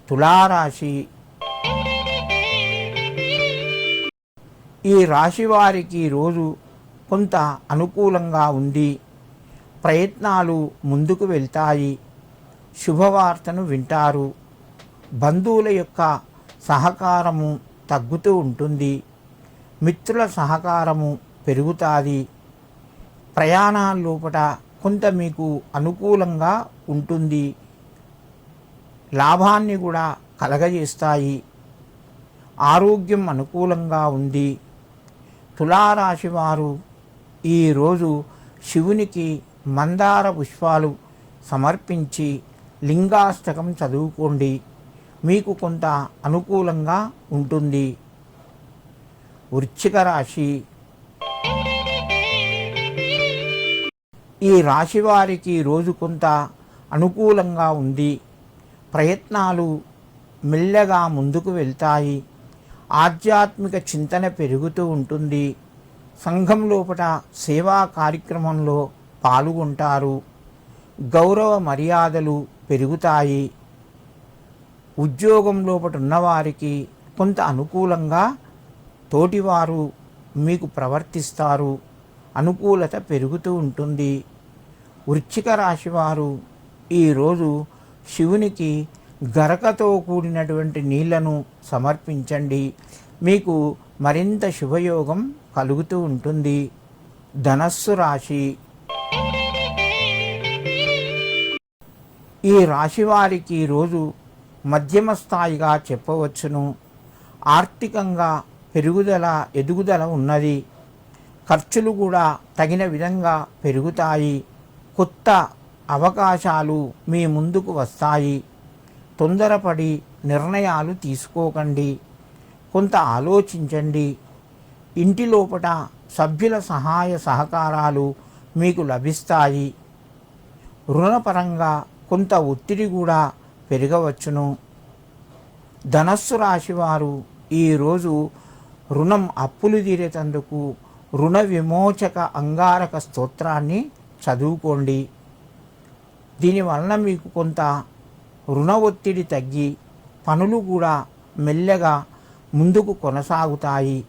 తులారాశి. ఈ రాశి వారికి రోజు కొంత అనుకూలంగా ఉంది. ప్రయత్నాలు ముందుకు వెళ్తాయి. శుభవార్తను వింటారు. బంధువుల యొక్క సహకారము తగ్గుతూ ఉంటుంది. మిత్రుల సహకారము పెరుగుతుంది. ప్రయాణాల లోపల కొంత మీకు అనుకూలంగా ఉంటుంది. లాభాన్ని కూడా కలగజేస్తాయి. ఆరోగ్యం అనుకూలంగా ఉంది. తులారాశి వారు ఈరోజు శివునికి మందార పుష్పాలు సమర్పించి లింగాష్టకం చదువుకోండి. మీకు కొంత అనుకూలంగా ఉంటుంది. వృశ్చిక రాశి. ఈ రాశి వారికి రోజు కొంత అనుకూలంగా ఉంది. ప్రయత్నాలు మెల్లగా ముందుకు వెళ్తాయి. ఆధ్యాత్మిక చింతన పెరుగుతూ ఉంటుంది. సంఘం లోపల సేవా కార్యక్రమంలో పాల్గొంటారు. గౌరవ మర్యాదలు పెరుగుతాయి. ఉద్యోగం లోపల ఉన్నవారికి కొంత అనుకూలంగా తోటివారు మీకు ప్రవర్తిస్తారు. అనుకూలత పెరుగుతూ ఉంటుంది. వృశ్చిక రాశి వారు ఈరోజు శివునికి గరకతో కూడినటువంటి నీళ్లను సమర్పించండి. మీకు మరింత శుభయోగం కలుగుతూ ఉంటుంది. ధనస్సు రాశి. ఈ రాశి వారికి రోజు మధ్యమ స్థాయిగా చెప్పవచ్చును. ఆర్థికంగా ఎదుగుదల ఉన్నది. ఖర్చులు కూడా తగిన విధంగా పెరుగుతాయి. కొత్త అవకాశాలు మీ ముందుకు వస్తాయి. తొందరపడి నిర్ణయాలు తీసుకోకండి. కొంత ఆలోచించండి. ఇంటి లోపల సభ్యుల సహాయ సహకారాలు మీకు లభిస్తాయి. రుణపరంగా కొంత ఒత్తిడి కూడా పెరగవచ్చును. ధనస్సు రాశి వారు ఈరోజు అప్పులు తీరేటందుకు రుణ విమోచక అంగారక స్తోత్రాన్ని చదువుకోండి. దీనివలన మీకు కొంత రుణ ఒత్తిడి తగ్గి పనులు కూడా మెల్లగా ముందుకు కొనసాగుతాయి.